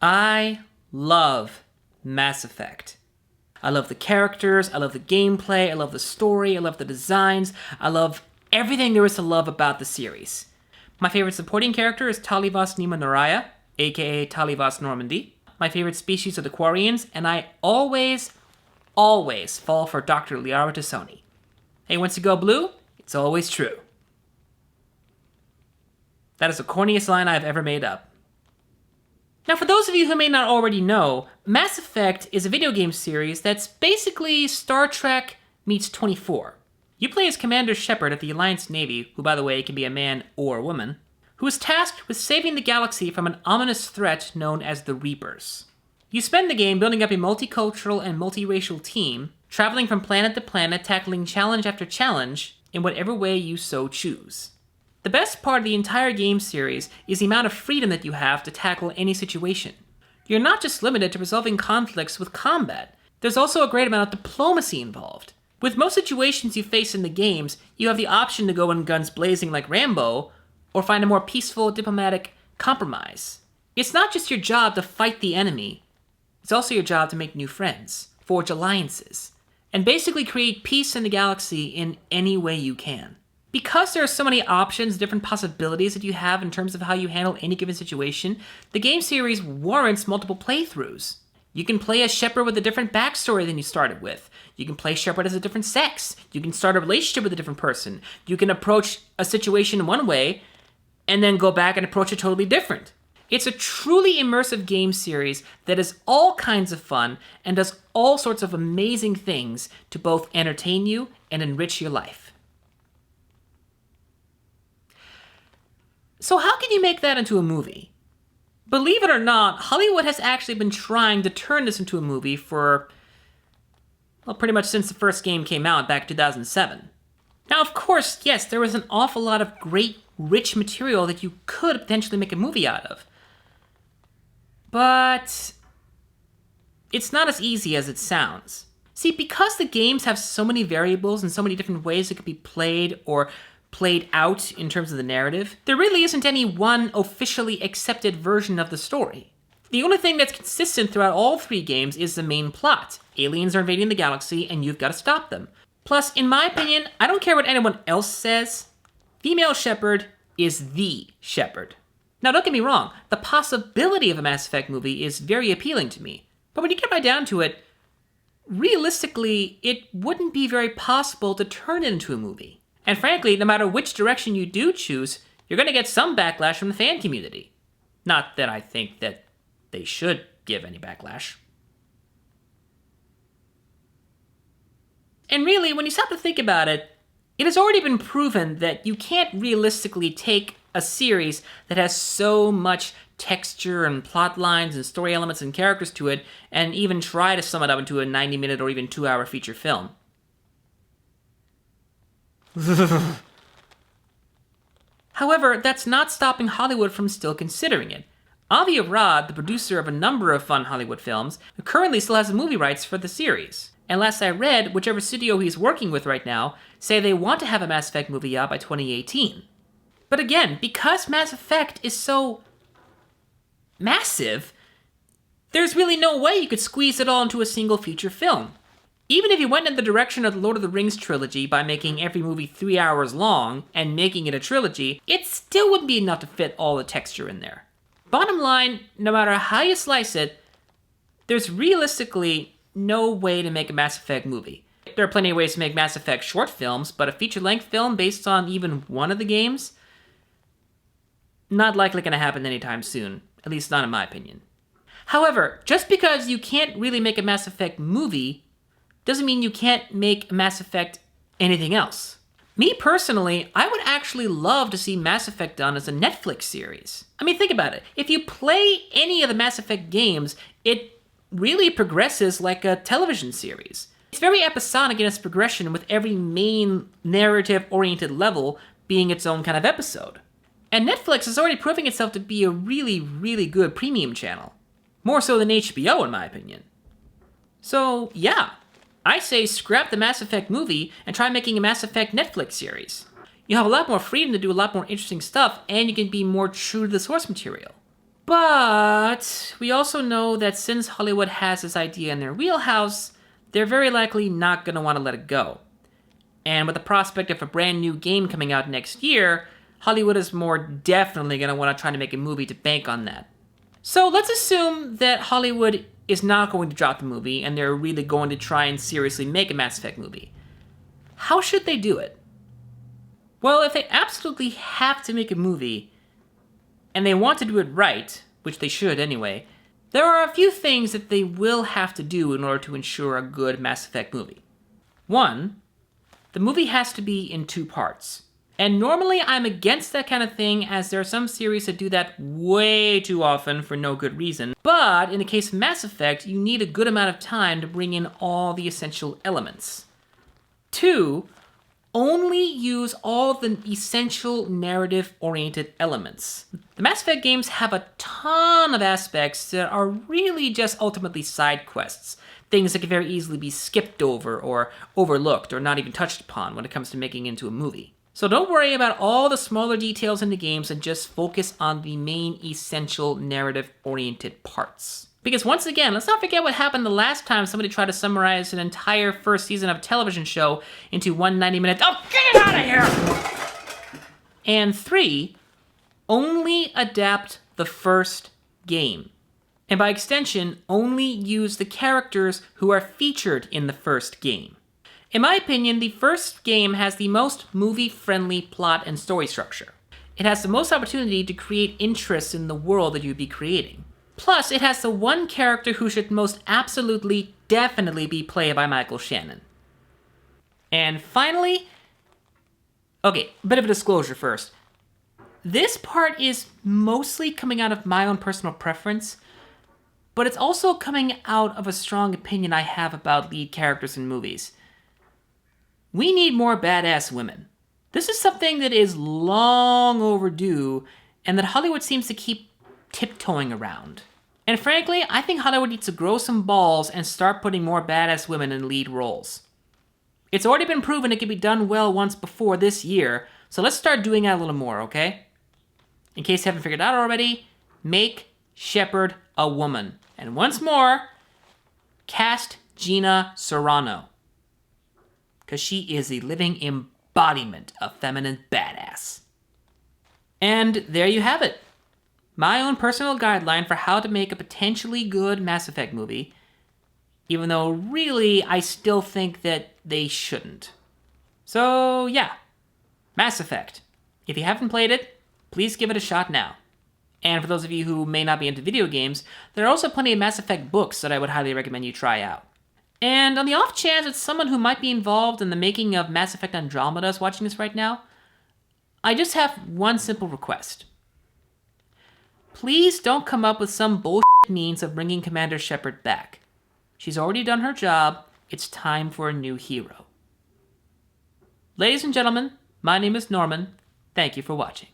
I love Mass Effect. I love the characters, I love the gameplay, I love the story, I love the designs, I love everything there is to love about the series. My favorite supporting character is Talivas Nima Noraya, aka Talivas Normandy. My favorite species are the Quarians, and I always fall for Dr. Liara T'Soni. Hey, once you go blue, it's always true. That is the corniest line I've ever made up. Now, for those of you who may not already know, Mass Effect is a video game series that's basically Star Trek meets 24. You play as Commander Shepard of the Alliance Navy, who, by the way, can be a man or a woman, who is tasked with saving the galaxy from an ominous threat known as the Reapers. You spend the game building up a multicultural and multiracial team, traveling from planet to planet, tackling challenge after challenge in whatever way you so choose. The best part of the entire game series is the amount of freedom that you have to tackle any situation. You're not just limited to resolving conflicts with combat, there's also a great amount of diplomacy involved. With most situations you face in the games, you have the option to go in guns blazing like Rambo, or find a more peaceful, diplomatic compromise. It's not just your job to fight the enemy, it's also your job to make new friends, forge alliances, and basically create peace in the galaxy in any way you can. Because there are so many options, different possibilities that you have in terms of how you handle any given situation, the game series warrants multiple playthroughs. You can play as Shepard with a different backstory than you started with. You can play Shepard as a different sex. You can start a relationship with a different person. You can approach a situation one way, and then go back and approach it totally different. It's a truly immersive game series that is all kinds of fun and does all sorts of amazing things to both entertain you and enrich your life. So how can you make that into a movie? Believe it or not, Hollywood has actually been trying to turn this into a movie for, well, pretty much since the first game came out back in 2007. Now, of course, yes, there was an awful lot of great, rich material that you could potentially make a movie out of. But it's not as easy as it sounds. See, because the games have so many variables and so many different ways it could be played or played out in terms of the narrative, there really isn't any one officially accepted version of the story. The only thing that's consistent throughout all three games is the main plot. Aliens are invading the galaxy and you've got to stop them. Plus, in my opinion, I don't care what anyone else says, female Shepard is the Shepard. Now don't get me wrong, the possibility of a Mass Effect movie is very appealing to me. But when you get right down to it, realistically, it wouldn't be very possible to turn it into a movie. And frankly, no matter which direction you do choose, you're going to get some backlash from the fan community. Not that I think that they should give any backlash. And really, when you stop to think about it, it has already been proven that you can't realistically take a series that has so much texture and plot lines and story elements and characters to it and even try to sum it up into a 90-minute or even 2-hour feature film. However, that's not stopping Hollywood from still considering it. Avi Arad, the producer of a number of fun Hollywood films, currently still has the movie rights for the series. And last I read, whichever studio he's working with right now say they want to have a Mass Effect movie out by 2018. But again, because Mass Effect is so massive, there's really no way you could squeeze it all into a single feature film. Even if you went in the direction of the Lord of the Rings trilogy by making every movie 3 hours long and making it a trilogy, it still wouldn't be enough to fit all the texture in there. Bottom line, no matter how you slice it, there's realistically no way to make a Mass Effect movie. There are plenty of ways to make Mass Effect short films, but a feature-length film based on even one of the games? Not likely going to happen anytime soon, at least not in my opinion. However, just because you can't really make a Mass Effect movie doesn't mean you can't make Mass Effect anything else. Me personally, I would actually love to see Mass Effect done as a Netflix series. I mean, think about it. If you play any of the Mass Effect games, it really progresses like a television series. It's very episodic in its progression, with every main narrative-oriented level being its own kind of episode. And Netflix is already proving itself to be a really, really good premium channel. More so than HBO, in my opinion. So, yeah. I say scrap the Mass Effect movie and try making a Mass Effect Netflix series. You'll have a lot more freedom to do a lot more interesting stuff, and you can be more true to the source material. But we also know that since Hollywood has this idea in their wheelhouse, they're very likely not going to want to let it go. And with the prospect of a brand new game coming out next year, Hollywood is more definitely going to want to try to make a movie to bank on that. So let's assume that Hollywood is not going to drop the movie and they're really going to try and seriously make a Mass Effect movie. How should they do it? Well, if they absolutely have to make a movie, and they want to do it right, which they should anyway, there are a few things that they will have to do in order to ensure a good Mass Effect movie. One, the movie has to be in 2 parts. And normally I'm against that kind of thing, as there are some series that do that way too often for no good reason. But in the case of Mass Effect, you need a good amount of time to bring in all the essential elements. 2, only use all the essential narrative-oriented elements. The Mass Effect games have a ton of aspects that are really just ultimately side quests. Things that can very easily be skipped over or overlooked or not even touched upon when it comes to making it into a movie. So don't worry about all the smaller details in the games and just focus on the main essential narrative-oriented parts. Because once again, let's not forget what happened the last time somebody tried to summarize an entire first season of a television show into 190 minutes. Oh, get it out of here! And 3, only adapt the first game. And by extension, only use the characters who are featured in the first game. In my opinion, the first game has the most movie-friendly plot and story structure. It has the most opportunity to create interest in the world that you'd be creating. Plus, it has the one character who should most absolutely, definitely be played by Michael Shannon. And finally, okay, a bit of a disclosure first. This part is mostly coming out of my own personal preference, but it's also coming out of a strong opinion I have about lead characters in movies. We need more badass women. This is something that is long overdue, and that Hollywood seems to keep tiptoeing around. And frankly, I think Hollywood needs to grow some balls and start putting more badass women in lead roles. It's already been proven it can be done well once before this year, so let's start doing that a little more, okay? In case you haven't figured out already, make Shepard a woman. And once more, cast Gina Carano. Because she is a living embodiment of feminine badass. And there you have it. My own personal guideline for how to make a potentially good Mass Effect movie, even though really I still think that they shouldn't. So yeah, Mass Effect. If you haven't played it, please give it a shot now. And for those of you who may not be into video games, there are also plenty of Mass Effect books that I would highly recommend you try out. And on the off chance it's someone who might be involved in the making of Mass Effect Andromeda is watching this right now, I just have one simple request. Please don't come up with some bullshit means of bringing Commander Shepard back. She's already done her job. It's time for a new hero. Ladies and gentlemen, my name is Norman. Thank you for watching.